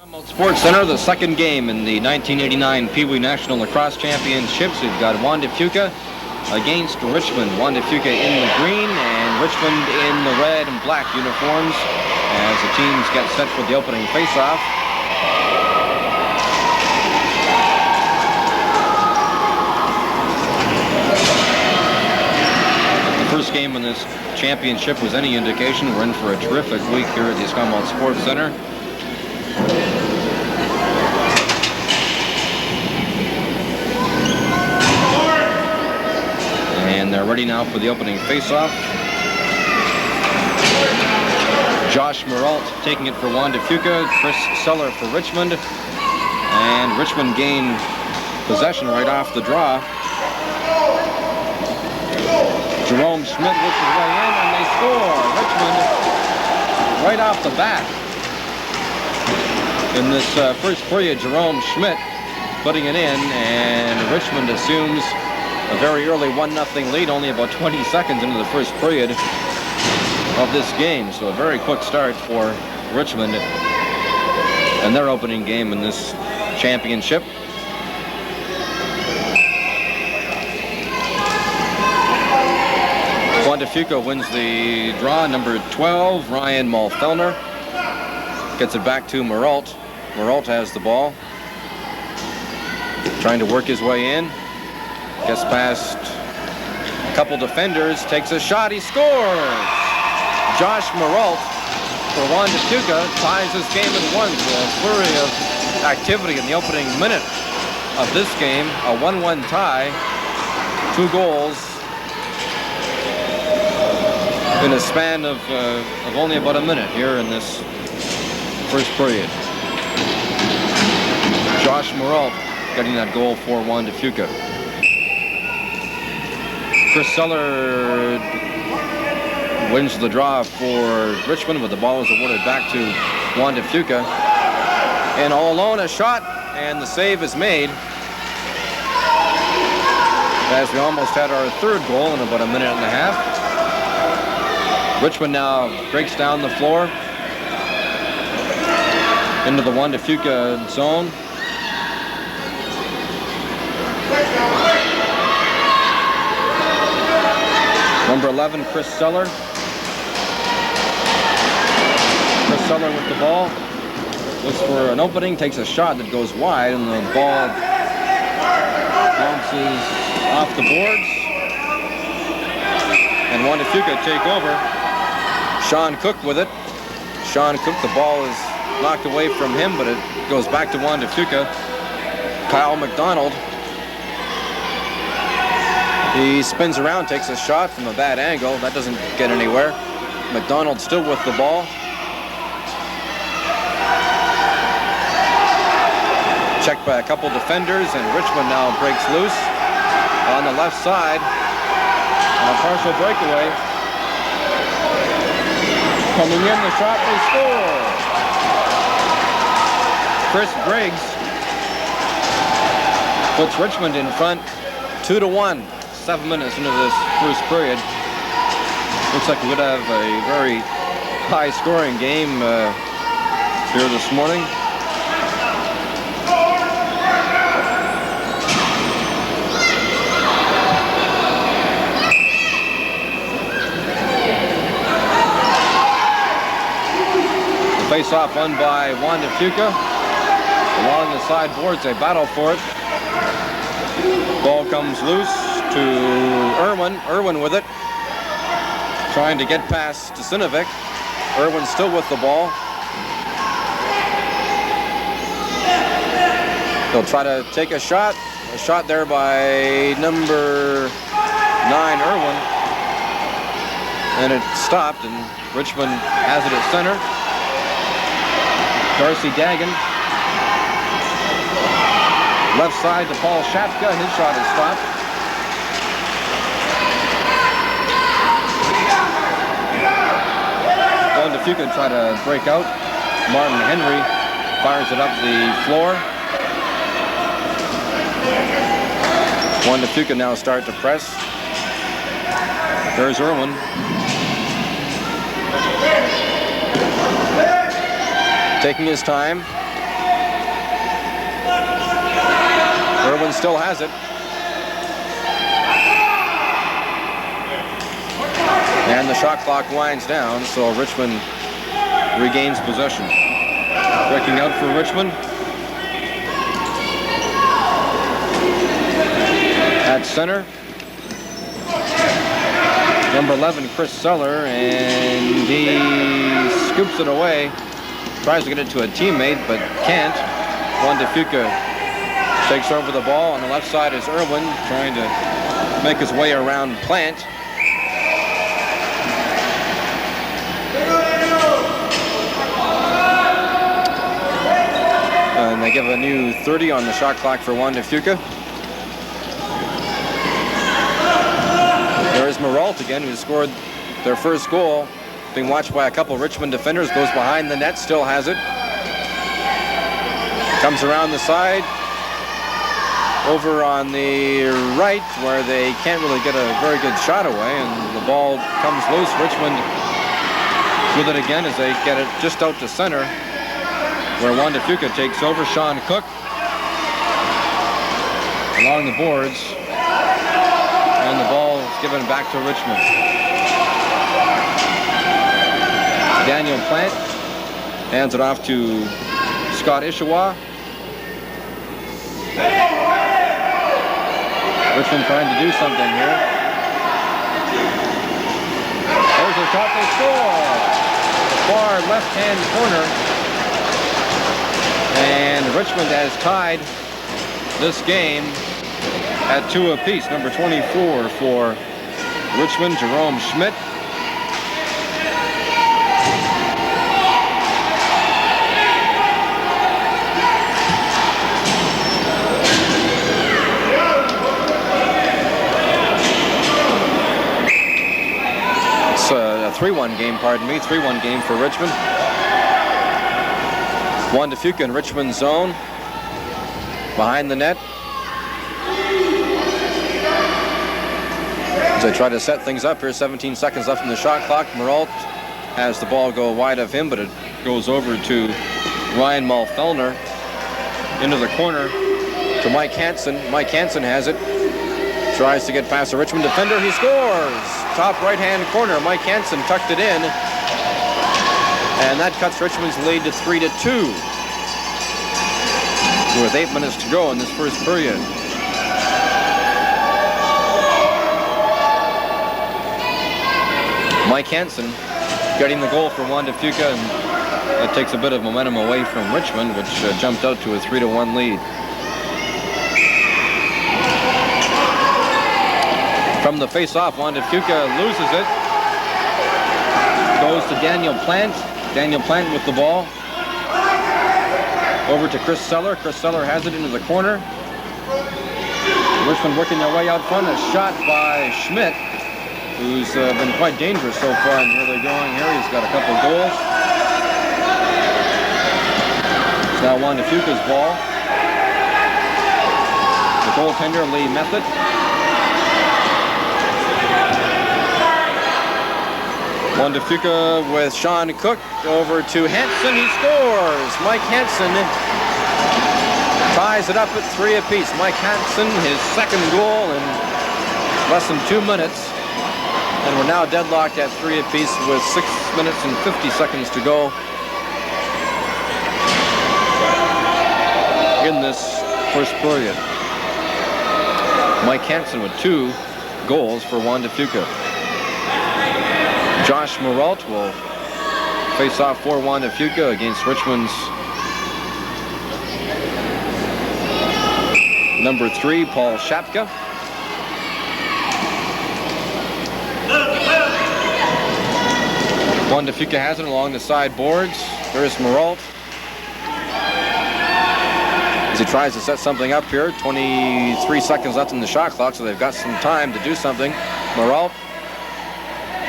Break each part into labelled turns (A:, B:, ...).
A: Sports Center, the second game in the 1989 PeeWee National Lacrosse Championships. We've got Juan de Fuca against Richmond. Juan de Fuca in the green and Richmond in the red and black uniforms as the teams get set for the opening face-off. The first game in this championship was any indication. We're in for a terrific week here at the Esquimalt Sports Center. And they're ready now for the opening face-off. Josh Merault taking it for Juan de Fuca, Kris Gilfillan for Richmond. And Richmond gain possession right off the draw. Jerome Schmidt works his way in and they score. Richmond right off the bat. In this first period, Jerome Schmidt putting it in, and Richmond assumes a very early 1-0 lead, only about 20 seconds into the first period of this game. So a very quick start for Richmond and their opening game in this championship. Juan de Fuca wins the draw. Number 12, Ryan Mulfellner, gets it back to Merault. Merault has the ball, trying to work his way in. Gets past a couple defenders, takes a shot, he scores! Josh Merault for Juan de Fuca ties this game at once. A flurry of activity in the opening minute of this game. A 1-1 tie, 2 goals in a span of only about a minute here in this first period. Josh Merault getting that goal for Juan de Fuca. Kris Gilfillan wins the draw for Richmond, but the ball is awarded back to Juan de Fuca. And all alone, a shot, and the save is made. As we almost had our third goal in about a minute and a half. Richmond now breaks down the floor into the Juan de Fuca zone. Number 11, Kris Gilfillan. Kris Gilfillan with the ball. Looks for an opening, takes a shot that goes wide, and the ball bounces off the boards. And Juan de Fuca take over. Sean Cook with it. Sean Cook, the ball is knocked away from him, but it goes back to Juan de Fuca. Kyle McDonald. He spins around, takes a shot from a bad angle. That doesn't get anywhere. McDonald still with the ball. Checked by a couple defenders, and Richmond now breaks loose on the left side. And a partial breakaway. Coming in, the shot, they score. Chris Briggs puts Richmond in front 2-1. 7 minutes into this first period. Looks like we would have a very high-scoring game here this morning. The face-off won by Juan de Fuca. Along the side boards, they battle for it. Ball comes loose to Irwin. Irwin with it. Trying to get past Ticinovic. Irwin still with the ball. They'll try to take a shot. A shot there by number 9, Irwin. And it stopped, and Richmond has it at center. Darcy Dagan. Left side to Paul Shapka. His shot is stopped. Juan de Fuca try to break out. Martin Henry fires it up the floor. Juan de Fuca now start to press. There's Irwin. Taking his time. Irwin still has it. And the shot clock winds down, so Richmond regains possession. Breaking out for Richmond. At center. Number 11, Kris Seller, and he scoops it away. Tries to get it to a teammate, but can't. Juan de Fuca takes over the ball. On the left side is Irwin, trying to make his way around Plante. And they give a new 30 on the shot clock for Juan de Fuca. There is Methot again, who scored their first goal. Being watched by a couple Richmond defenders, goes behind the net, still has it. Comes around the side, over on the right, where they can't really get a very good shot away, and the ball comes loose. Richmond with it again as they get it just out to center, where Juan de Fuca takes over. Sean Cook along the boards, and the ball is given back to Richmond. Daniel Plante hands it off to Scott Ichiiwa. Richmond trying to do something here. There's a shot, they score! Far left-hand corner. And Richmond has tied this game at 2 apiece. Number 24 for Richmond, Jerome Schmidt. It's a 3-1 game, pardon me, 3-1 game for Richmond. Juan de Fuca in Richmond's zone, behind the net. As they try to set things up here, 17 seconds left in the shot clock. Methot has the ball go wide of him, but it goes over to Ryan Mulfellner into the corner to Mike Hansen. Mike Hansen has it. Tries to get past a Richmond defender. He scores! Top right-hand corner. Mike Hansen tucked it in. And that cuts Richmond's lead to 3-2. With 8 minutes to go in this first period. Mike Hansen getting the goal for Juan de Fuca, and that takes a bit of momentum away from Richmond, which jumped out to a 3-1 lead. From the face-off, Juan de Fuca loses it. Goes to Daniel Plante. Daniel Plante with the ball. Over to Kris Seller. Kris Seller has it into the corner. Richmond working their way out front. A shot by Schmidt, who's been quite dangerous so far in the early going here. He's got a couple goals. It's now Juan de Fuca's ball. The goaltender, Lee Methot. Juan de Fuca with Sean Cook over to Hansen. He scores! Mike Hansen ties it up at 3 apiece. Mike Hansen, his second goal in less than 2 minutes. And we're now deadlocked at 3 apiece with 6 minutes and 50 seconds to go in this first period. Mike Hansen with 2 goals for Juan de Fuca. Josh Methot will face off for Juan de Fuca against Richmond's number 3, Paul Shapka. Juan de Fuca has it along the side boards. There's Methot. As he tries to set something up here, 23 seconds left in the shot clock, so they've got some time to do something. Methot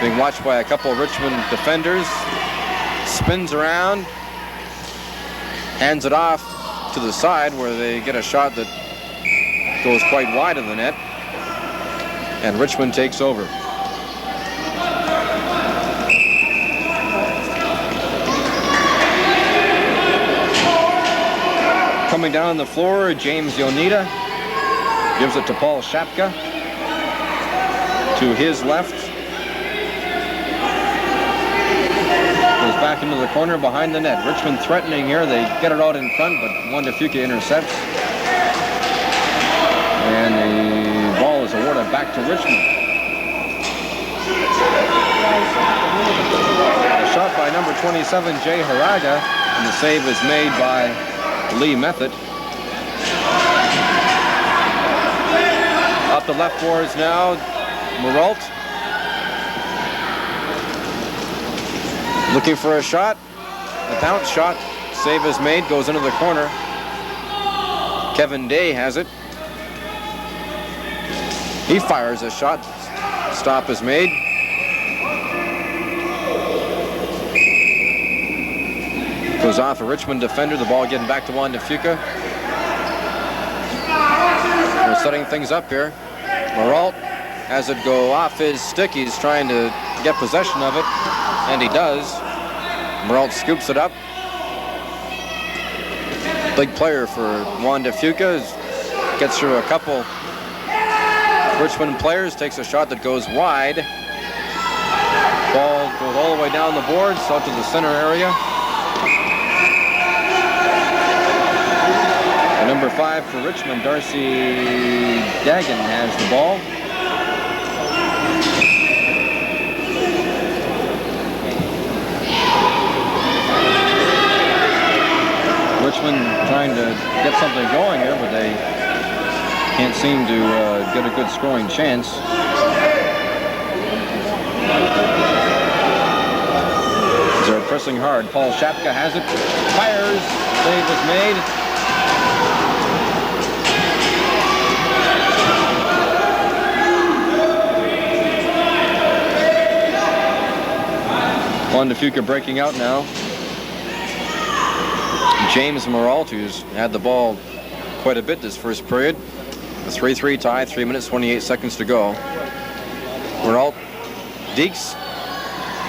A: being watched by a couple of Richmond defenders. Spins around, hands it off to the side where they get a shot that goes quite wide of the net, and Richmond takes over. Coming down the floor, James Yoneda. Gives it to Paul Shapka. To his left. Goes back into the corner behind the net. Richmond threatening here. They get it out in front, but Juan de Fuca intercepts. And the ball is awarded back to Richmond. A shot by number 27, Jay Haranga, and the save is made by Lee Methot. Up the left boards now, Methot. Looking for a shot. A bounce shot. Save is made, goes into the corner. Kevin Day has it. He fires a shot. Stop is made. Goes off a Richmond defender. The ball getting back to Juan de Fuca. We're setting things up here. Methot has it go off his stick. He's trying to get possession of it, and he does. Methot scoops it up. Big player for Juan de Fuca. Gets through a couple Richmond players, takes a shot that goes wide. Ball goes all the way down the boards, out to the center area. And number 5 for Richmond, Darcy Dagan has the ball. Richmond trying to get something going here, but they can't seem to get a good scoring chance. They're pressing hard. Paul Shapka has it. Fires. Save is made. Juan de Fuca breaking out now. James Methot, who's had the ball quite a bit this first period. A 3-3 tie, 3 minutes, 28 seconds to go. Methot dekes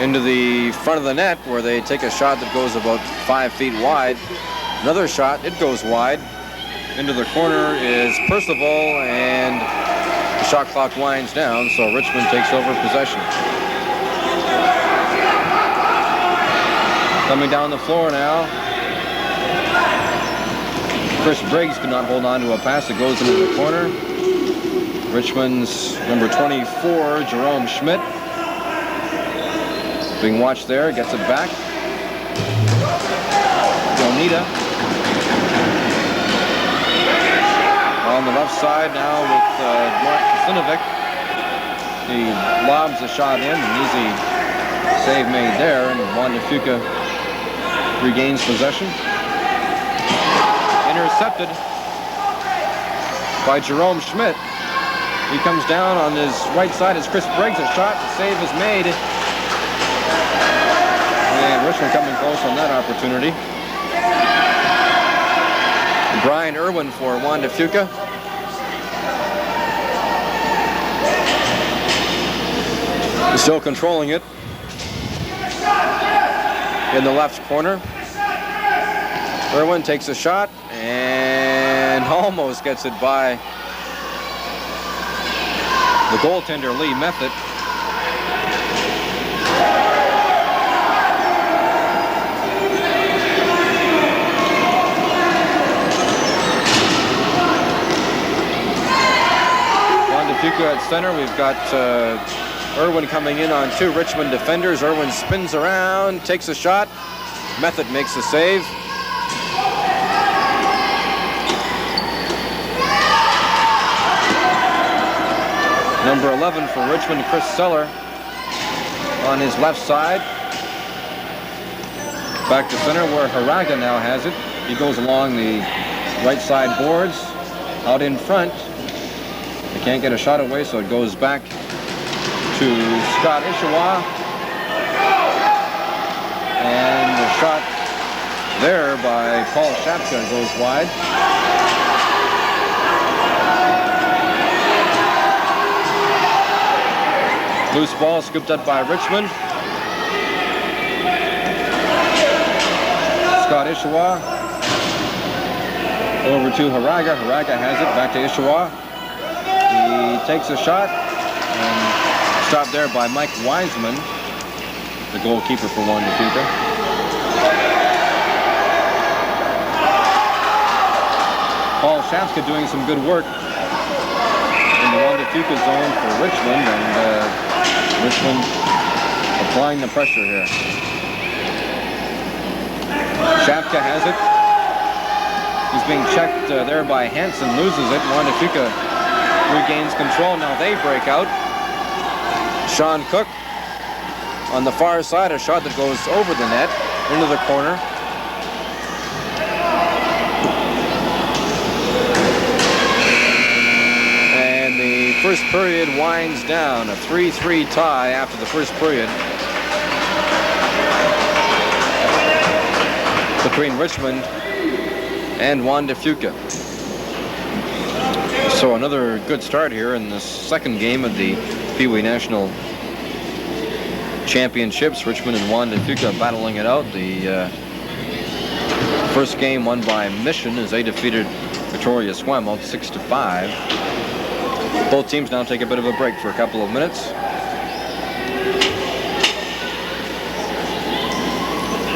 A: into the front of the net where they take a shot that goes about 5 feet wide. Another shot, it goes wide. Into the corner is Percival, and the shot clock winds down, so Richmond takes over possession. Coming down the floor now. Kris Briggs could not hold on to a pass that goes into the corner. Richmond's number 24, Jerome Schmidt, being watched there, gets it back. Yoneda on the left side now with Ticinovic. He lobs the shot in, an easy save made there, and Juan de Fuca regains possession. Intercepted by Jerome Schmidt. He comes down on his right side as Kris Briggs. A shot, the save is made. And Richmond coming close on that opportunity. Brian Irwin for Juan de Fuca. Still controlling it. In the left corner. Irwin takes a shot and almost gets it by the goaltender, Lee Methot. Juan de Fuca at center. We've got Irwin coming in on 2 Richmond defenders. Irwin spins around, takes a shot. Methot makes the save. Number 11 for Richmond, Chris Seller, on his left side. Back to center where Haranga now has it. He goes along the right side boards. Out in front. They can't get a shot away, so it goes back to Scott Ichiiwa. And the shot there by Paul Shapka goes wide. Loose ball scooped up by Richmond. Scott Ichiiwa over to Haranga. Haranga has it back to Ichiiwa. He takes a shot and stopped there by Mike Wiseman, the goalkeeper for Juan de Fuca. Paul Shapka doing some good work in the Juan de Fuca zone for Richmond, and Richmond applying the pressure here. Shapka has it. He's being checked there by Hansen, loses it. Juan de Fuca regains control. Now they break out. Sean Cook on the far side, a shot that goes over the net into the corner. And the first period winds down, a 3-3 tie after the first period between Richmond and Juan de Fuca. So another good start here in the second game of the PeeWee National Championships. Richmond and Juan de Fuca battling it out. The first game won by Mission as they defeated Victoria Swamouth 6-5. Both teams now take a bit of a break for a couple of minutes.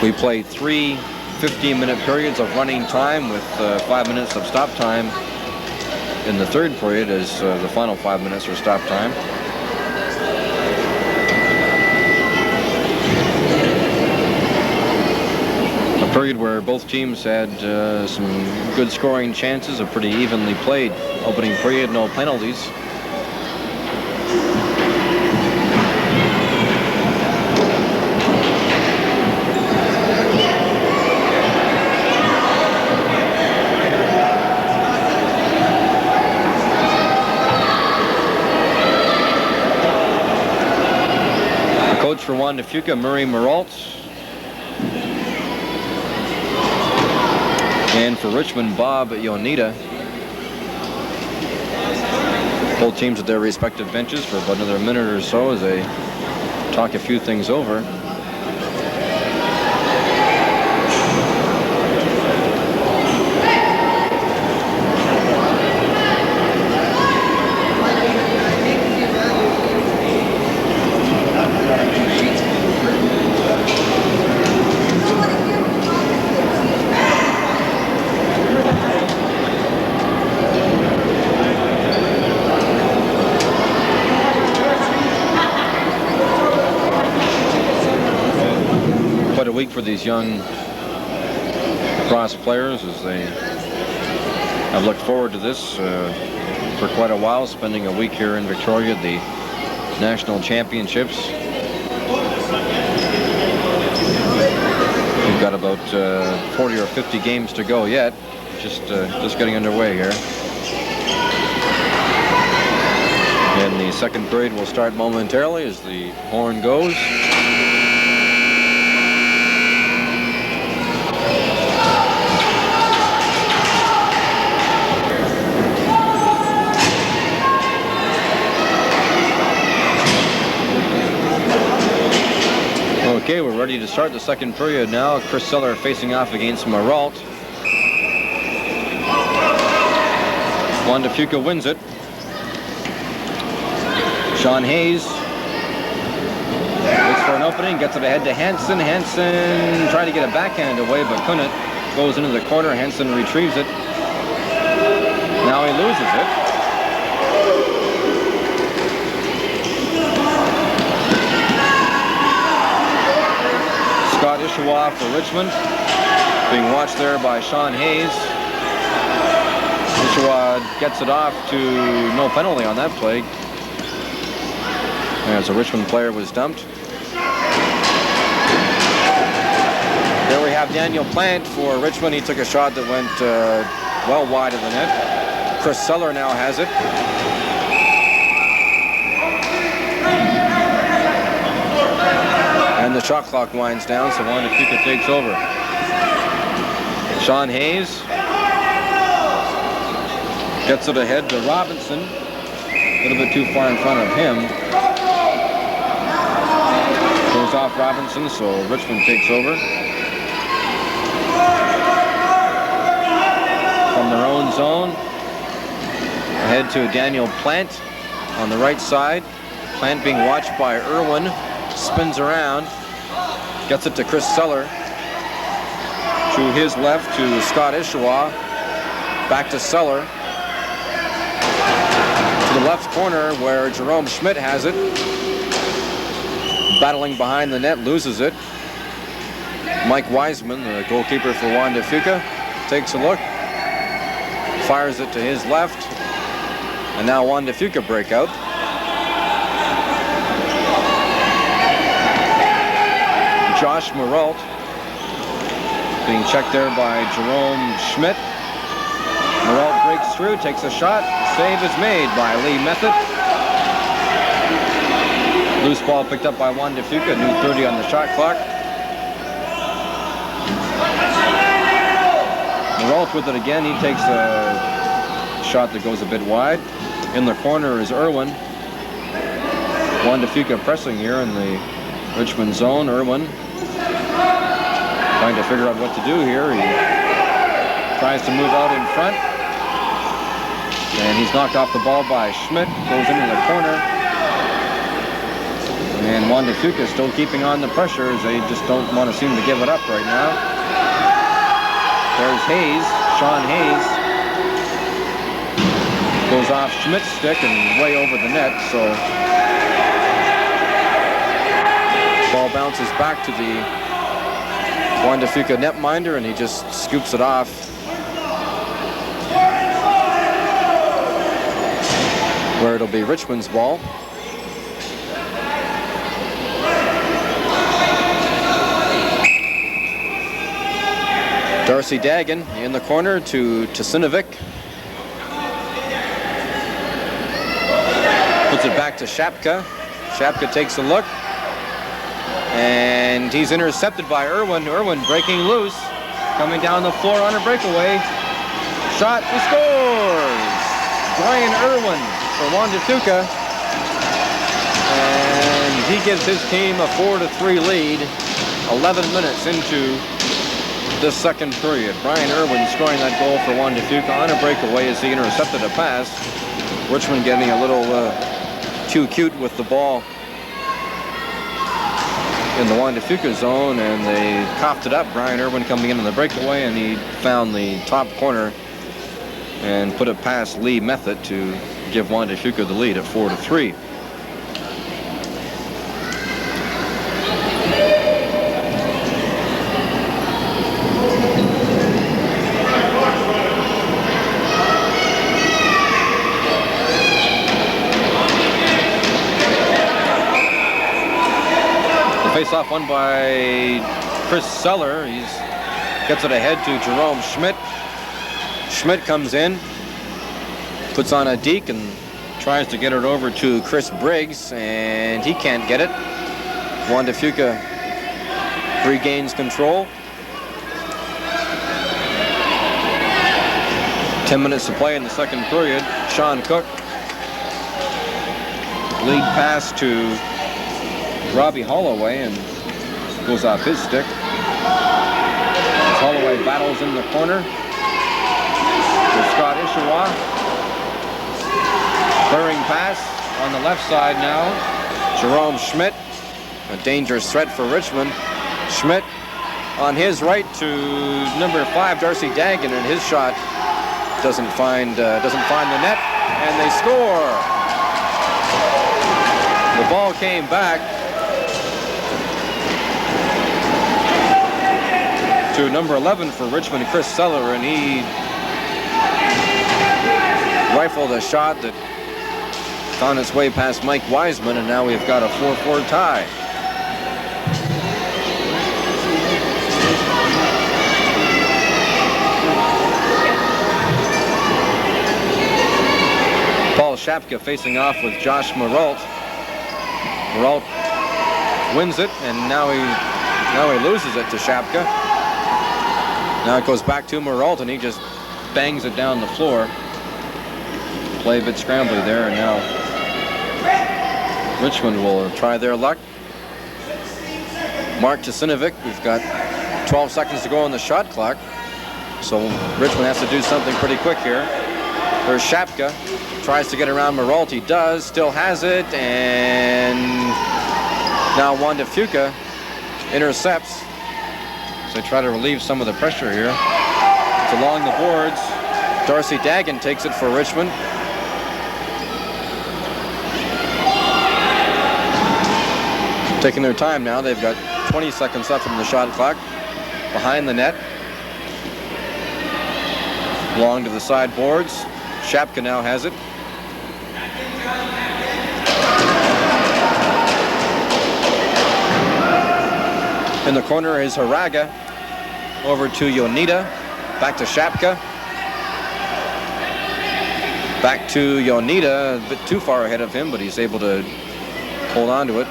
A: We played 3 15-minute periods of running time with 5 minutes of stop time in the third period as the final 5 minutes were stop time. A period where both teams had some good scoring chances, a pretty evenly played opening period, no penalties. For Juan de Fuca, Murray Muralt. And for Richmond, Bob Yoneda. Both teams at their respective benches for about another minute or so as they talk a few things over. Week for these young lacrosse players as they have looked forward to this for quite a while, spending a week here in Victoria at the National Championships. We've got about 40 or 50 games to go yet, just getting underway here. And the second period will start momentarily as the horn goes. Okay, we're ready to start the second period now. Chris Seller facing off against Muralt. Juan de Fuca wins it. Sean Hayes looks for an opening, gets it ahead to Hansen. Hansen tried to get a backhand away, but couldn't. Goes into the corner. Hansen retrieves it. Now he loses it. Scott Ichiiwa for Richmond, being watched there by Sean Hayes. Ichiiwa gets it off to no penalty on that play, as a Richmond player was dumped. There we have Daniel Plante for Richmond. He took a shot that went well wide of the net. Chris Seller now has it. And the shot clock winds down, so Juan de Fuca takes over. Sean Hayes gets it ahead to Robinson. A little bit too far in front of him. Goes off Robinson, so Richmond takes over. From their own zone. Ahead to Daniel Plante on the right side. Plante being watched by Irwin. Spins around. Gets it to Chris Seller. To his left to Scott Ichiiwa. Back to Seller. To the left corner where Jerome Schmidt has it. Battling behind the net, loses it. Mike Wiseman, the goalkeeper for Juan de Fuca, takes a look. Fires it to his left. And now Juan de Fuca breakout. Josh Methot being checked there by Jerome Schmidt. Methot breaks through, takes a shot. The save is made by Lee Methot. Loose ball picked up by Juan de Fuca, new 30 on the shot clock. Methot with it again. He takes a shot that goes a bit wide. In the corner is Irwin. Juan de Fuca pressing here in the Richmond zone. Irwin trying to figure out what to do here. He tries to move out in front. And he's knocked off the ball by Schmidt. Goes into the corner. And Juan de Fuca still keeping on the pressure as they just don't want to seem to give it up right now. There's Hayes, Sean Hayes. Goes off Schmidt's stick and way over the net, so ball bounces back to the Juan de Fuca netminder and he just scoops it off. Where it'll be Richmond's ball. Darcy Dagan in the corner to Ticinovic. Puts it back to Shapka. Shapka takes a look. And he's intercepted by Irwin. Irwin breaking loose. Coming down the floor on a breakaway. Shot, he scores! Brian Irwin for Juan de Fuca. And he gives his team a 4-3 lead. 11 minutes into the second period. Brian Irwin scoring that goal for Juan de Fuca on a breakaway as he intercepted a pass. Richmond getting a little too cute with the ball in the Juan de Fuca zone, and they coughed it up. Brian Irwin coming in on the breakaway, and he found the top corner and put it past Lee Methot to give Juan de Fuca the lead at 4-3. Face-off won by Chris Seller. He gets it ahead to Jerome Schmidt. Schmidt comes in, puts on a deke and tries to get it over to Chris Briggs, and he can't get it. Juan de Fuca regains control. 10 minutes to play in the second period. Sean Cook. Lead pass to Robbie Holloway and goes off his stick. As Holloway battles in the corner to Scott Ichiiwa. Clearing pass on the left side now. Jerome Schmidt, a dangerous threat for Richmond. Schmidt on his right to number 5, Darcy Dagan, and his shot doesn't find the net, and they score. The ball came back to number 11 for Richmond, Chris Seller, and he rifled a shot that found its way past Mike Wiseman, and now we've got a 4-4 tie. Paul Shapka facing off with Josh Methot. Methot wins it, and now he loses it to Shapka. Now it goes back to Methot, and he just bangs it down the floor. Play a bit scrambly there, and now Richmond will try their luck. Mark Ticinovic, we've got 12 seconds to go on the shot clock, so Richmond has to do something pretty quick here. There's Shapka. Tries to get around Methot. He does. Still has it. And now Juan de Fuca intercepts. So they try to relieve some of the pressure here. It's along the boards. Darcy Dagan takes it for Richmond. Taking their time now. They've got 20 seconds left from the shot clock. Behind the net. Long to the sideboards. Shapka now has it. In the corner is Haranga. Over to Yoneda. Back to Shapka. Back to Yoneda. A bit too far ahead of him, but he's able to hold on to it.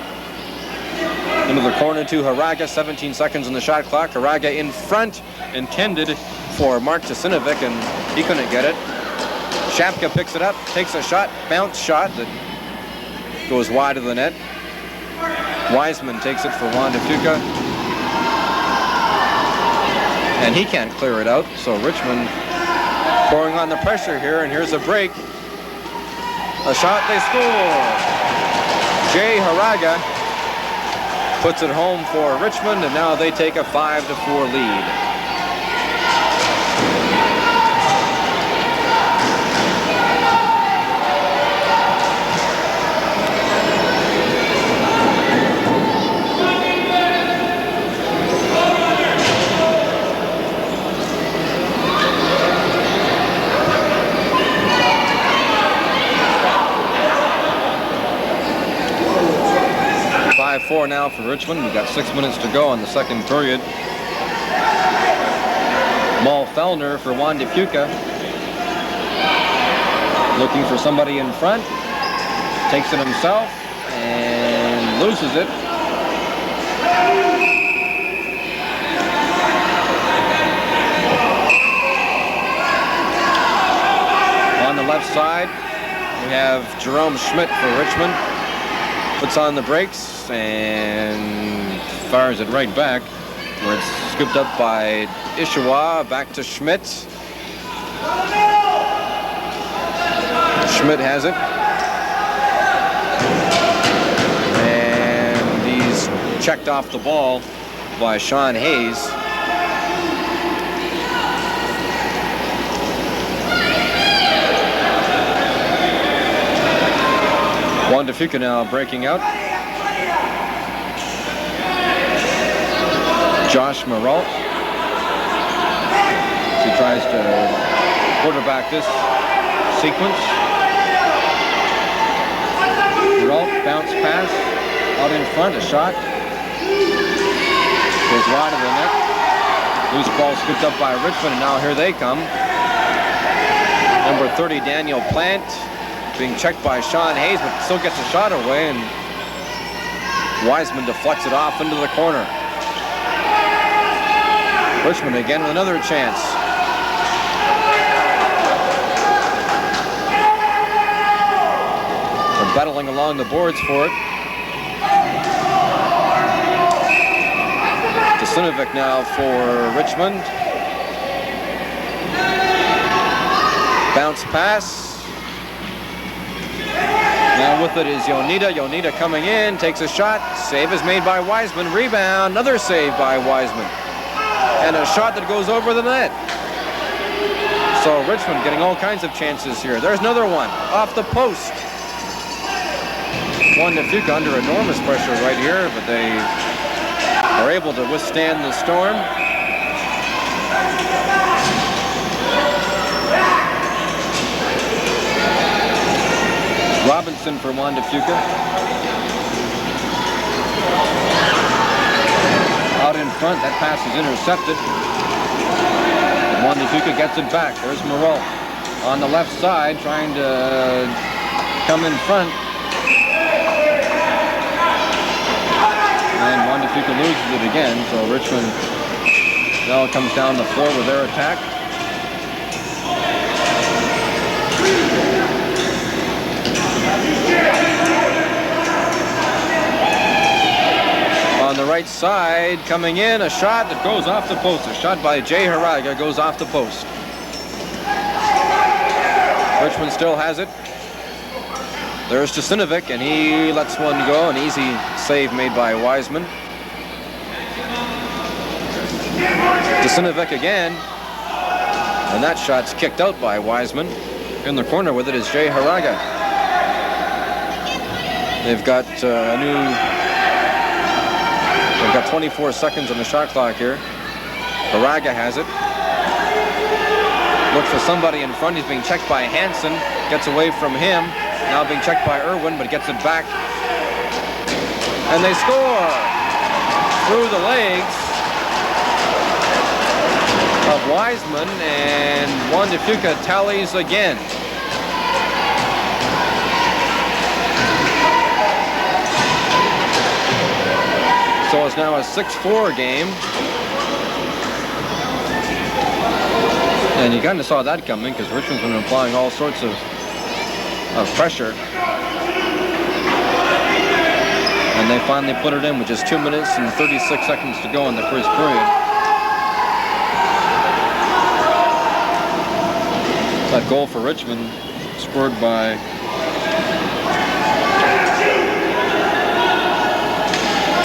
A: Into the corner to Haranga. 17 seconds on the shot clock. Haranga in front. Intended for Mark Ticinovic, and he couldn't get it. Shapka picks it up, takes a shot, bounce shot that goes wide of the net. Wiseman takes it for Juan de Fuca. And he can't clear it out, so Richmond pouring on the pressure here, and here's a break. A shot, they score. Jay Haranga puts it home for Richmond, and now they take a 5-4 lead. Four now for Richmond. We've got 6 minutes to go on the second period. Mal Fellner for Juan de Fuca. Looking for somebody in front. Takes it himself and loses it. On the left side, we have Jerome Schmidt for Richmond. Puts on the brakes and fires it right back, where it's scooped up by Ichiiwa. Back to Schmidt. Schmidt has it. And he's checked off the ball by Sean Hayes. Juan de Fuca now breaking out. Josh Methot. He tries to quarterback this sequence. Methot, bounce pass, out in front, a shot. Goes wide of the net. Loose ball scooped up by Richmond, and now here they come. Number 30, Daniel Plante, being checked by Sean Hayes, but still gets a shot away, and Wiseman deflects it off into the corner. Richmond again with another chance. They're battling along the boards for it. Ticinovic now for Richmond. Bounce pass. Now with it is Yoneda. Yoneda coming in, takes a shot. Save is made by Wiseman. Rebound, another save by Wiseman. And a shot that goes over the net. So Richmond getting all kinds of chances here. There's another one, off the post. Juan de Fuca under enormous pressure right here, but they are able to withstand the storm. Robinson for Juan de Fuca. Out in front, that pass is intercepted. Juan de Fuca gets it back. There's Methot on the left side, trying to come in front. And Juan de Fuca loses it again, so Richmond now comes down the floor with their attack. On the right side, coming in, a shot that goes off the post. A shot by Jay Haranga goes off the post. Richmond still has it. There's Ticinovic, and he lets one go. An easy save made by Wiseman. Ticinovic again, and that shot's kicked out by Wiseman. In the corner with it is Jay Haranga. They've got they've got 24 seconds on the shot clock here. Haranga has it. Looks for somebody in front. He's being checked by Hansen. Gets away from him. Now being checked by Irwin, but gets it back. And they score through the legs of Wiseman, and Juan de Fuca tallies again. So it's now a 6-4 game. And you kind of saw that coming because Richmond's been applying all sorts of pressure. And they finally put it in with just 2 minutes and 36 seconds to go in the first period. That goal for Richmond scored by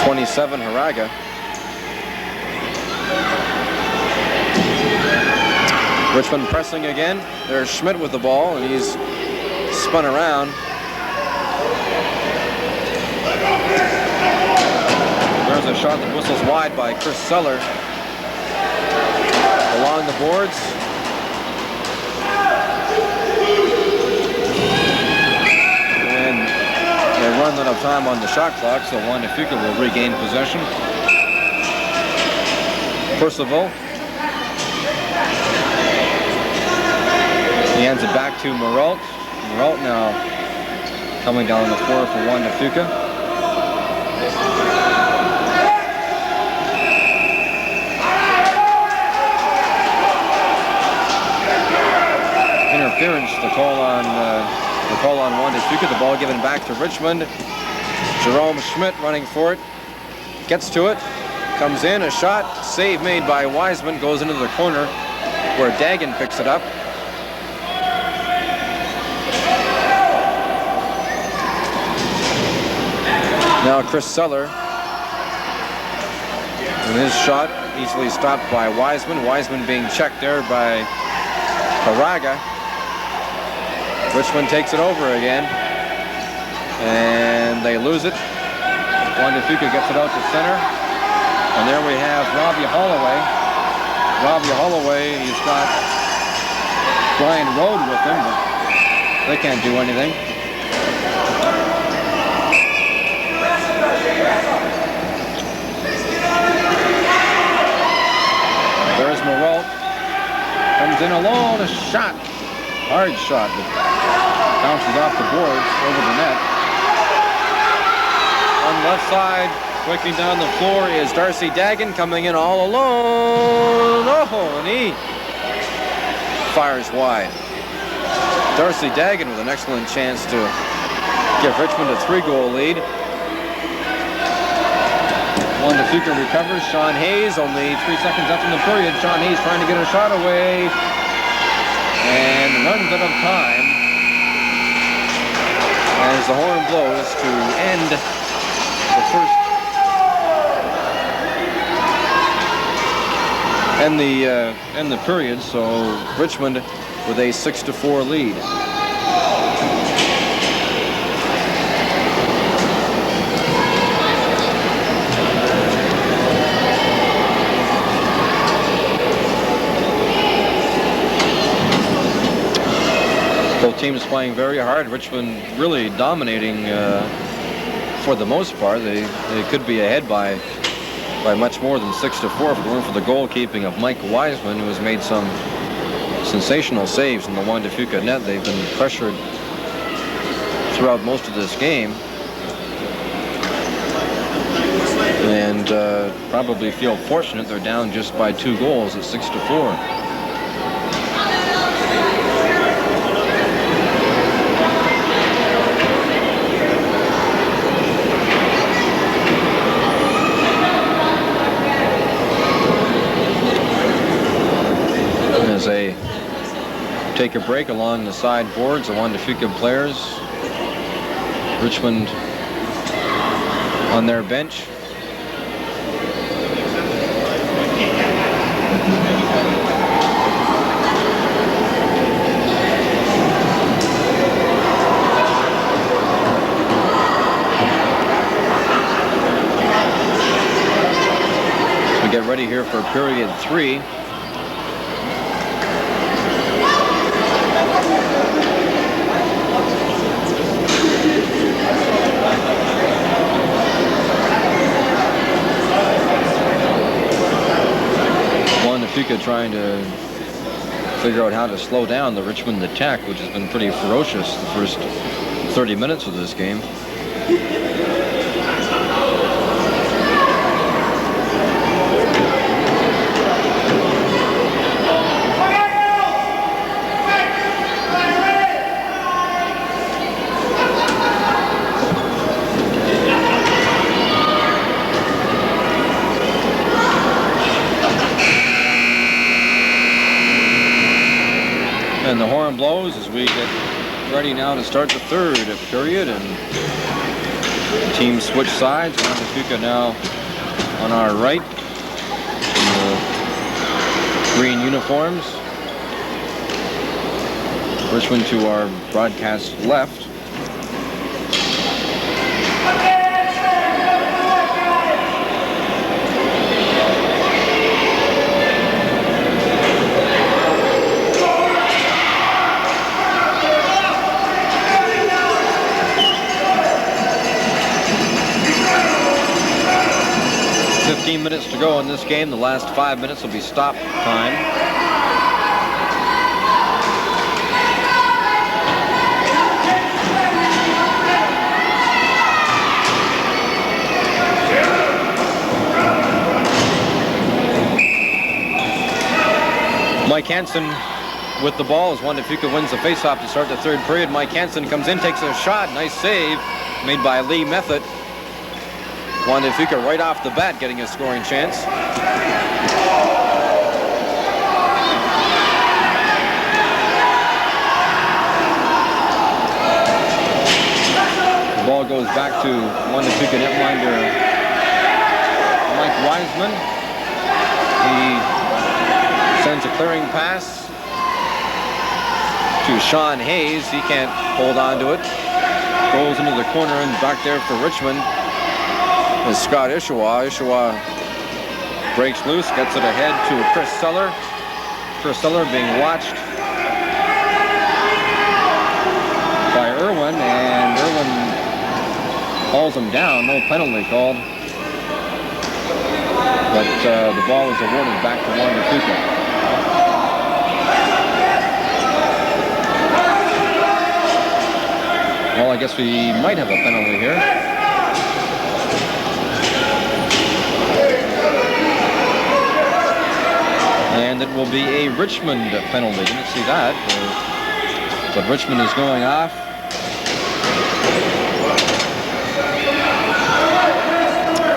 A: #27 Haranga. Richmond pressing again. There's Schmidt with the ball, and he's spun around. There's a shot that whistles wide by Kris Gilfillan. Along the boards. And they run out of time on the shot clock, so Juan de Fuca will regain possession. Percival. He hands it back to Methot. Methot now coming down the floor for Juan de Fuca. Interference, the call on Juan de Fuca. The ball given back to Richmond. Jerome Schmidt running for it. Gets to it. Comes in, a shot. Save made by Wiseman. Goes into the corner where Dagan picks it up. Now Kris Gilfillan, and his shot easily stopped by Wiseman. Wiseman being checked there by Haranga. Richmond takes it over again, and they lose it. Juan de Fuca gets it out to center, and there we have Robbie Holloway. Robbie Holloway, he's got Brian Rode with him, but they can't do anything. There's Methot. Comes in alone, a shot. Hard shot that bounces off the boards over the net. On the left side, breaking down the floor is Darcy Dagan coming in all alone. Oh, and he fires wide. Darcy Dagan with an excellent chance to give Richmond a 3-goal lead. Juan de Fuca recovers. Sean Hayes, only 3 seconds left in the period. Sean Hayes trying to get a shot away and runs out of time as the horn blows to end the first end the period. So Richmond with a 6-4 lead. Both teams playing very hard. Richmond really dominating for the most part. They could be ahead by much more than 6-4 if it weren't for the goalkeeping of Mike Wiseman, who has made some sensational saves in the Juan de Fuca net. They've been pressured throughout most of this game, and probably feel fortunate they're down just by 2 goals at 6-4. take a break along the side boards. The Juan de Fuca players. Richmond on their bench. We get ready here for period 3. Fuca trying to figure out how to slow down the Richmond attack, which has been pretty ferocious the first 30 minutes of this game. And the horn blows as we get ready now to start the third period, and teams switch sides. Juan de Fuca now on our right in the green uniforms. Richmond to our broadcast left. Minutes to go in this game. The last 5 minutes will be stop time. Mike Hansen with the ball as Juan de Fuca wins the faceoff to start the third period. Mike Hansen comes in, takes a shot. Nice save made by Lee Methot. Juan de Fuca right off the bat getting a scoring chance. The ball goes back to Juan de Fuca netminder Mike Wiseman. He sends a clearing pass to Sean Hayes. He can't hold on to it. Goes into the corner and back there for Richmond is Scott Ichiiwa. Ichiiwa breaks loose, gets it ahead to Chris Seller. Chris Seller being watched by Irwin, and Irwin hauls him down. No penalty called. But the ball is awarded back to Juan de Fuca. Well, I guess we might have a penalty here. And it will be a Richmond penalty. Didn't see that. But Richmond is going off.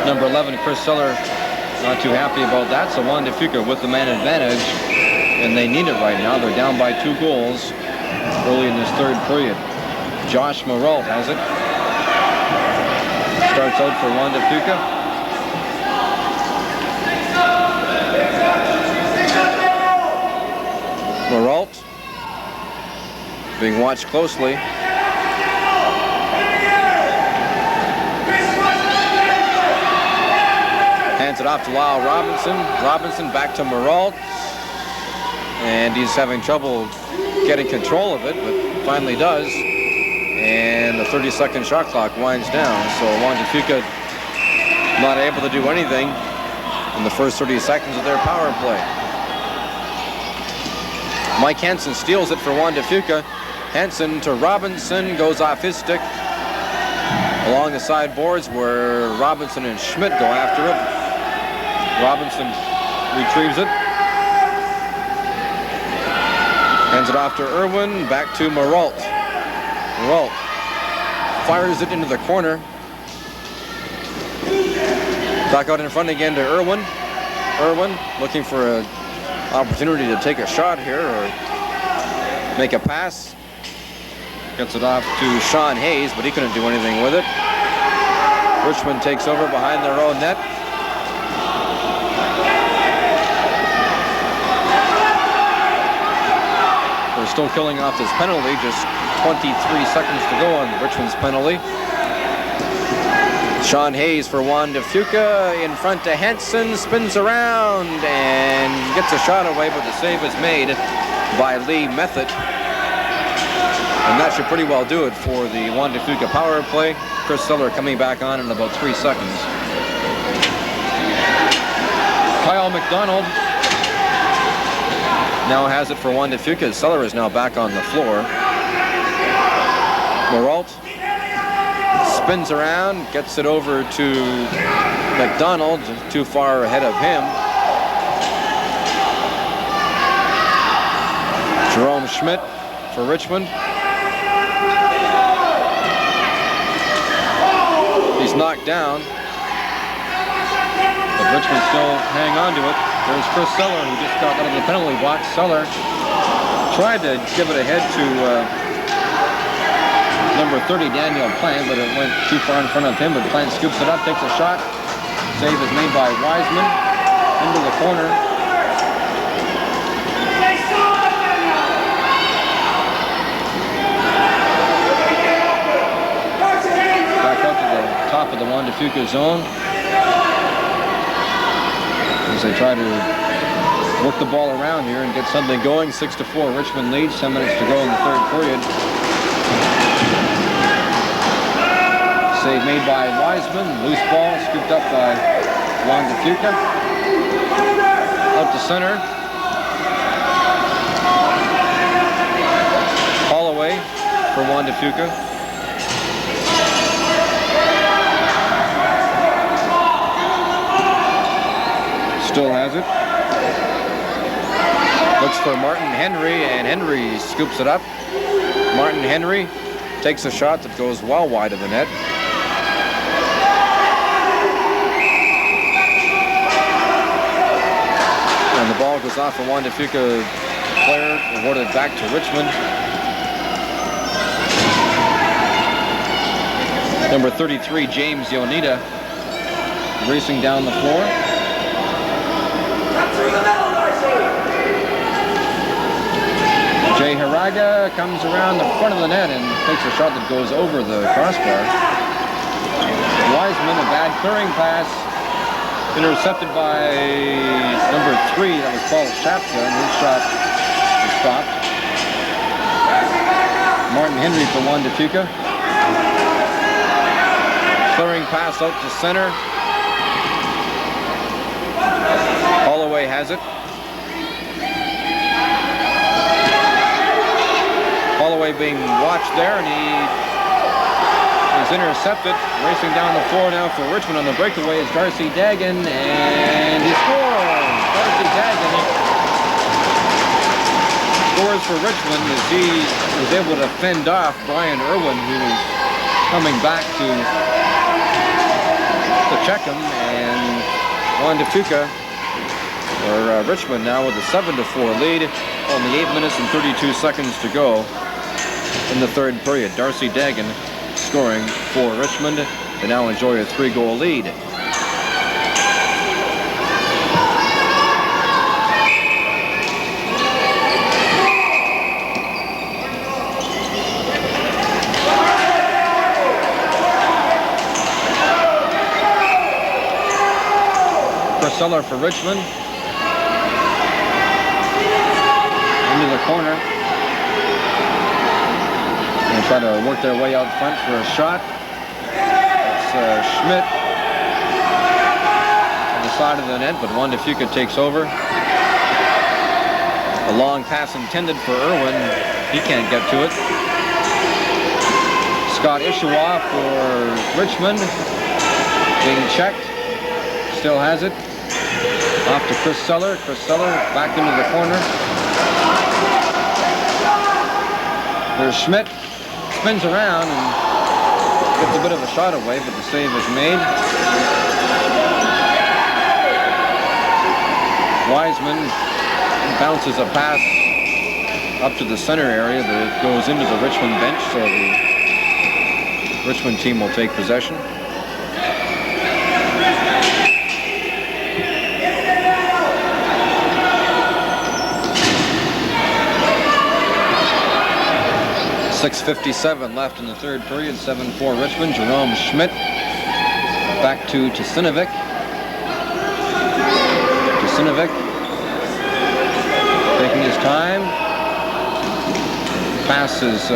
A: Number 11, Chris Seller, not too happy about that. So Juan de Fuca with the man advantage. And they need it right now. They're down by 2 goals early in this third period. Josh Maralt has it. Starts out for Juan de Fuca. Maralt being watched closely. Hands it off to Lyle Robinson. Robinson back to Maralt. And he's having trouble getting control of it, but finally does. And the 30-second shot clock winds down. So Juan de Fuca not able to do anything in the first 30 seconds of their power play. Mike Hansen steals it for Juan de Fuca. Hansen to Robinson, goes off his stick along the side boards where Robinson and Schmidt go after it. Robinson retrieves it. Hands it off to Irwin, back to Maralt. Maralt fires it into the corner. Back out in front again to Irwin. Irwin looking for an opportunity to take a shot here, or make a pass. Gets it off to Sean Hayes, but he couldn't do anything with it. Richmond takes over behind their own net. They're still killing off this penalty, just 23 seconds to go on Richmond's penalty. Sean Hayes for Juan de Fuca in front to Henson, spins around and gets a shot away, but the save is made by Lee Methot. And that should pretty well do it for the Juan de Fuca power play. Chris Seller coming back on in about 3 seconds. Kyle McDonald now has it for Juan de Fuca. Seller is now back on the floor. Moralt spins around, gets it over to McDonald, too far ahead of him. Jerome Schmidt for Richmond. He's knocked down, but Richmond still hang on to it. There's Chris Seller, who just got out of the penalty box. Seller tried to give it ahead to number 30, Daniel Plante, but it went too far in front of him. But Plante scoops it up, takes a shot. Save is made by Wiseman into the corner. Top of the Juan de Fuca zone as they try to work the ball around here and get something going. 6-4, Richmond leads, 10 minutes to go in the third period. Save made by Wiseman, loose ball scooped up by Juan de Fuca. Out to center. Holloway for Juan de Fuca. Still has it. Looks for Martin Henry, and Henry scoops it up. Martin Henry takes a shot that goes well wide of the net. And the ball goes off for Juan de Fuca player, awarded back to Richmond. Number 33, James Yoneda, racing down the floor. Jay Haranga comes around the front of the net and takes a shot that goes over the crossbar. Wiseman, a bad clearing pass, intercepted by number 3, that was Paul Shapka, and his shot is stopped. Martin Henry for Juan de Fuca. Clearing pass out to center. Holloway has it. Holloway being watched there, and he is intercepted. Racing down the floor now for Richmond on the breakaway is Darcy Dagan, and he scores! Darcy Dagan scores for Richmond as he was able to fend off Brian Irwin, who was coming back to check him, and Juan de Fuca, or Richmond now with a 7-4 lead, only 8 minutes and 32 seconds to go in the third period. Darcy Dagan scoring for Richmond. They now enjoy a 3-goal lead. Seller for Richmond. Into the corner. And try to work their way out front for a shot. It's Schmidt on the side of the net, but Juan de Fuca takes over. A long pass intended for Irwin. He can't get to it. Scott Ichiiwa for Richmond. Being checked. Still has it. Off to Chris Seller. Chris Seller back into the corner. There's Schmidt. Spins around and gets a bit of a shot away, but the save is made. Wiseman bounces a pass up to the center area, but it goes into the Richmond bench, so the Richmond team will take possession. .6:57 left in the third period, 7-4 Richmond. Jerome Schmidt back to Ticinovic. Ticinovic taking his time. Passes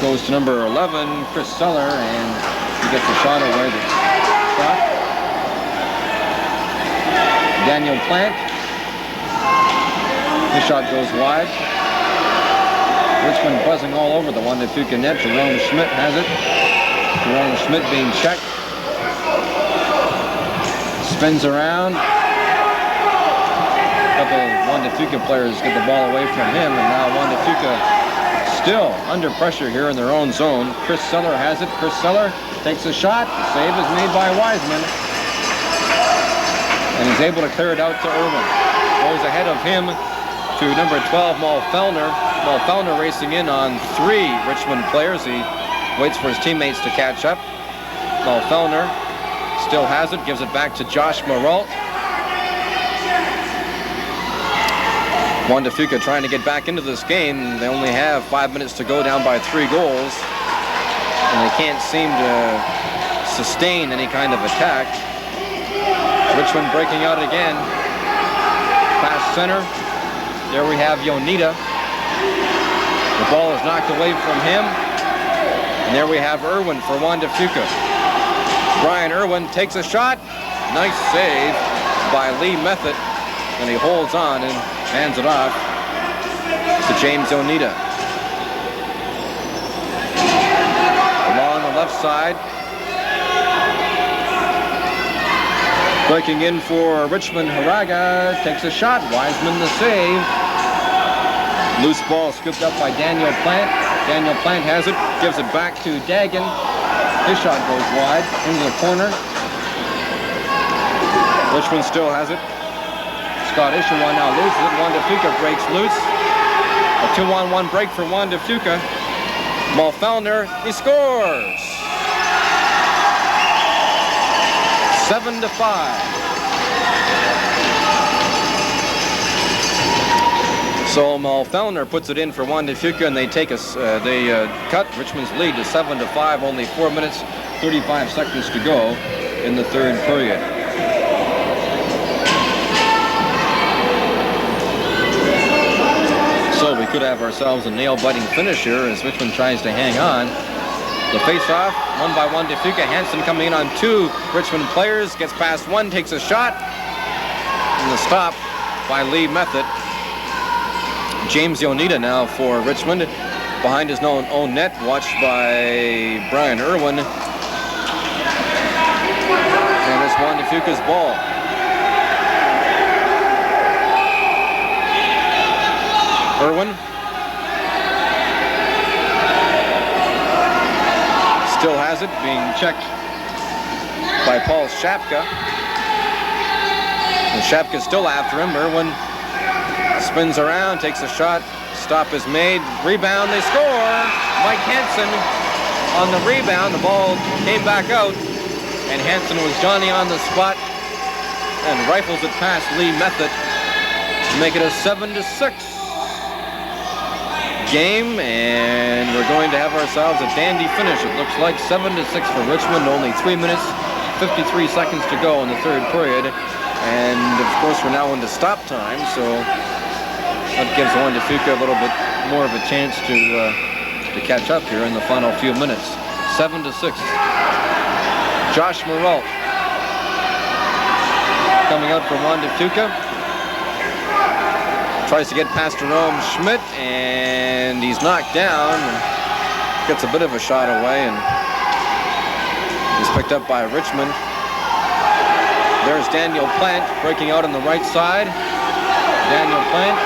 A: goes to number 11, Kris Seller, and he gets the shot away. The shot. Daniel Plante. His shot goes wide. Richmond buzzing all over the Juan de Fuca net. Jerome Schmidt has it. Jerome Schmidt being checked. Spins around. A couple of Juan de Fuca players get the ball away from him, and now Juan de Fuca still under pressure here in their own zone. Kris Seller has it. Kris Seller takes a shot. The save is made by Wiseman, and he's able to clear it out to Irwin. Goes ahead of him to number 12, Mulfellner. Mulfellner racing in on 3 Richmond players. He waits for his teammates to catch up. Mulfellner still has it, gives it back to Josh Maralt. Juan de Fuca trying to get back into this game. They only have 5 minutes to go, down by 3 goals. And they can't seem to sustain any kind of attack. Richmond breaking out again. Past center. There we have Yoneda. The ball is knocked away from him. And there we have Irwin for Juan de Fuca. Brian Irwin takes a shot. Nice save by Lee Methot. And he holds on and hands it off to James Yoneda. Along the left side. Breaking in for Richmond, Haranga takes a shot. Wiseman the save. Loose ball scooped up by Daniel Plante. Daniel Plante has it, gives it back to Dagan. His shot goes wide into the corner. Richmond still has it. Scott Ichiiwa now loses it. Juan de Fuca breaks loose. A 2-on-1 break for Juan de Fuca. Mulfellner, he scores! 7-5. So Mulfellner puts it in for Juan de Fuca, and they take us. They cut Richmond's lead to 7-5. Only 4 minutes, 35 seconds to go in the third period. So we could have ourselves a nail-biting finish here as Richmond tries to hang on. The face-off, won by Juan de Fuca. Hansen coming in on 2 Richmond players, gets past one, takes a shot, and the stop by Lee Methot. James Yoneda now for Richmond, behind his own net, watched by Brian Irwin. And it's Juan de Fuca's ball. Irwin still has it, being checked by Paul Shapka. And Shapka's still after him. Irwin spins around, takes a shot. Stop is made. Rebound, they score. Mike Hansen on the rebound. The ball came back out, and Hansen was Johnny on the spot and rifles it past Lee Methot to make it a 7-6 game, and we're going to have ourselves a dandy finish. It looks like 7-6 for Richmond. Only 3 minutes, 53 seconds to go in the third period, and of course we're now into stop time, so that gives Juan de Fuca a little bit more of a chance to catch up here in the final few minutes. 7-6. Josh Maralt coming out for Juan de Fuca. Tries to get past Jerome Schmidt, and he's knocked down. Gets a bit of a shot away, and he's picked up by Richmond. There's Daniel Plante breaking out on the right side. Daniel Plante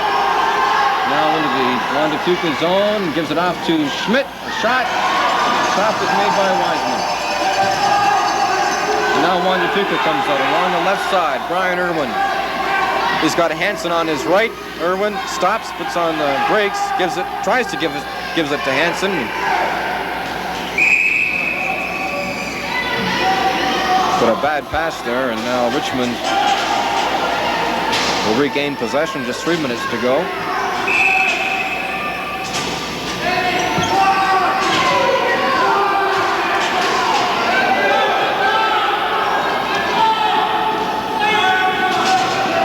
A: now into the Juan de Fuca zone, gives it off to Schmidt. A shot. The stop is made by Wiseman. And now Juan de Fuca comes out along the left side. Brian Irwin He's got Hansen on his right. Irwin stops, puts on the brakes, tries to give it to Hansen. But a bad pass there, and now Richmond will regain possession. Just 3 minutes to go.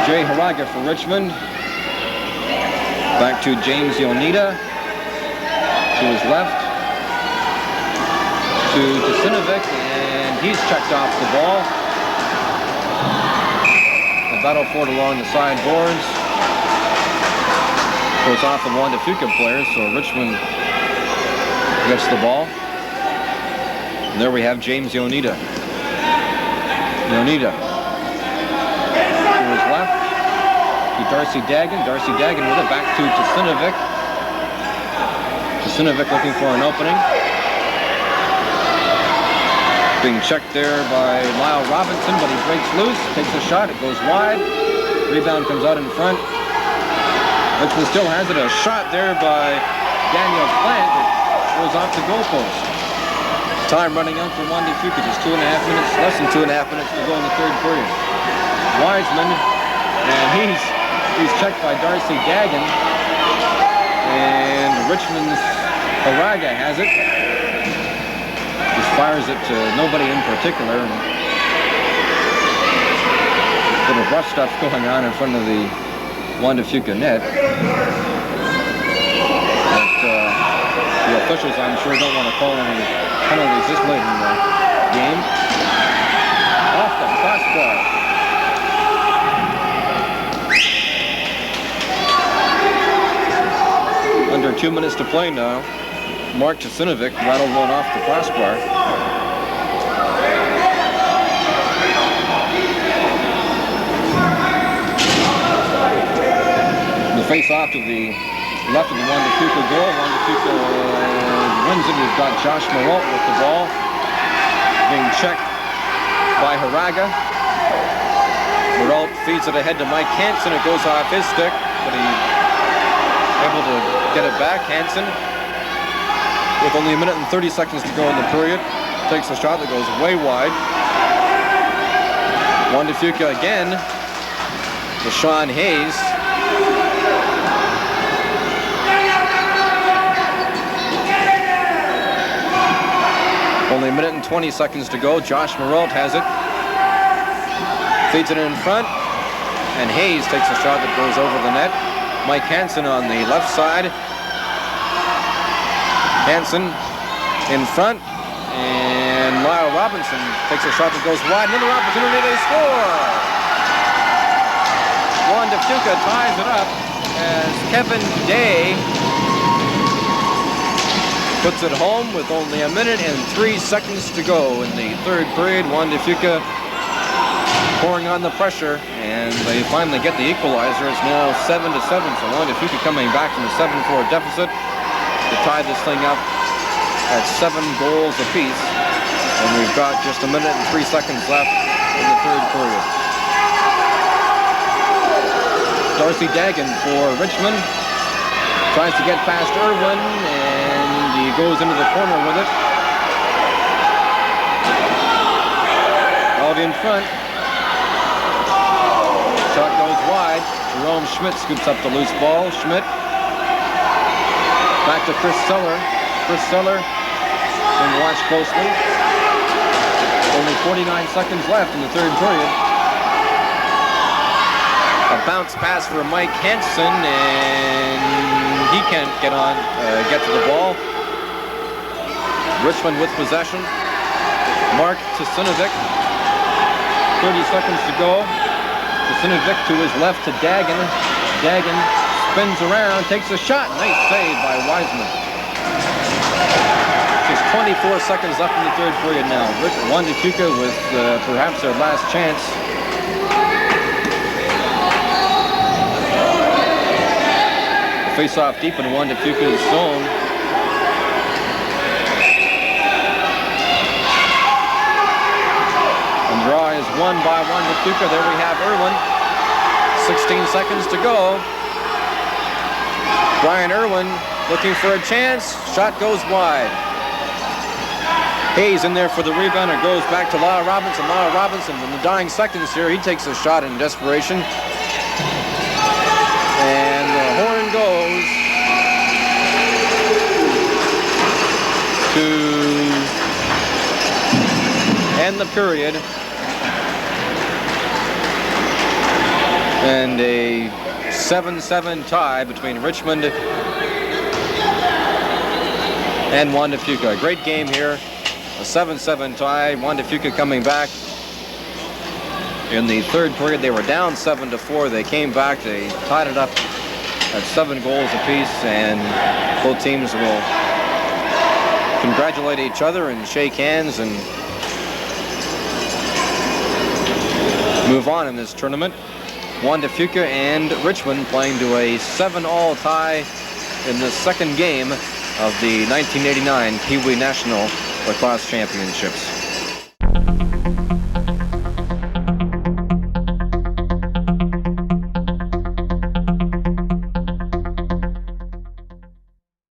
A: Jay Haranga for Richmond. Back to James Yoneda. To his left. To Ticinovic, and he's checked off the ball. A battle for it along the sideboards. Goes off the Juan de Fuca players, so Richmond gets the ball. And there we have James Yoneda. To his left. To Darcy Dagan. Darcy Dagan with it back to Ticinovic. Ticinovic looking for an opening. Being checked there by Lyle Robinson, but he breaks loose, takes a shot, it goes wide. Rebound comes out in front. Richmond still has it. A shot there by Daniel Plante that goes off the goalpost. Time running out for Juan de Fuca, just 2.5 minutes, less than 2.5 minutes to go in the third period. Wiseman, and he's checked by Darcy Dagan, and Richmond's Haranga has it. Just fires it to nobody in particular. Little rough stuff going on in front of the Juan de Fuca net. But the officials, I'm sure, don't want to call any penalties this late in the game. Off the crossbar. Under 2 minutes to play now. Mark Ticinovic rattled one off the crossbar. The face-off to the left of the Juan de Fuca goal. Juan de Fuca wins it. We've got Josh Methot with the ball. Being checked by Haranga. Methot feeds it ahead to Mike Hansen. It goes off his stick, but he's able to get it back. Hansen, with only 1 minute and 30 seconds to go in the period, takes a shot that goes way wide. Juan de Fuca again to Sean Hayes. Only 1 minute and 20 seconds to go. Josh Methot has it. Feeds it in front, and Hayes takes a shot that goes over the net. Mike Hansen on the left side. Hansen in front, and Lyle Robinson takes a shot that goes wide. Another opportunity to score. Juan de Fuca ties it up as Kevin Day puts it home with only 1 minute and 3 seconds to go in the third period. Juan de Fuca pouring on the pressure, and they finally get the equalizer. It's now 7-7, so Juan de Fuca coming back from a 7-4 deficit to tie this thing up at 7 goals apiece. And we've got just 1 minute and 3 seconds left in the third period. Darcy Dagan for Richmond. Tries to get past Irwin, and he goes into the corner with it. Out in front. Shot goes wide. Jerome Schmidt scoops up the loose ball. Schmidt back to Chris Seller. Chris Seller being watched closely. Only 49 seconds left in the third period. A bounce pass for Mike Hansen, and he can't get to the ball. Richmond with possession. Mark Ticinovic. 30 seconds to go. Ticinovic to his left to Dagan. Dagan spins around, takes a shot. Nice save by Wiseman. Just 24 seconds left in the third period now. Juan de Fuca with perhaps their last chance. Face off deep in Juan de Fuca's zone. And draw is won by Juan de Fuca. There we have Irwin 16 seconds to go. Brian Irwin looking for a chance. Shot goes wide. Hayes in there for the rebound. It goes back to Lyle Robinson. Lyle Robinson in the dying seconds here. He takes a shot in desperation. And the horn goes to end the period. And a 7-7 tie between Richmond and Juan de Fuca. A great game here. A 7-7 tie. Juan de Fuca coming back. In the third period, they were down 7-4. They came back. They tied it up at 7 goals apiece, and both teams will congratulate each other and shake hands and move on in this tournament. Juan de Fuca and Richmond playing to a 7-all tie in the second game of the 1989 PeeWee National Lacrosse Championships.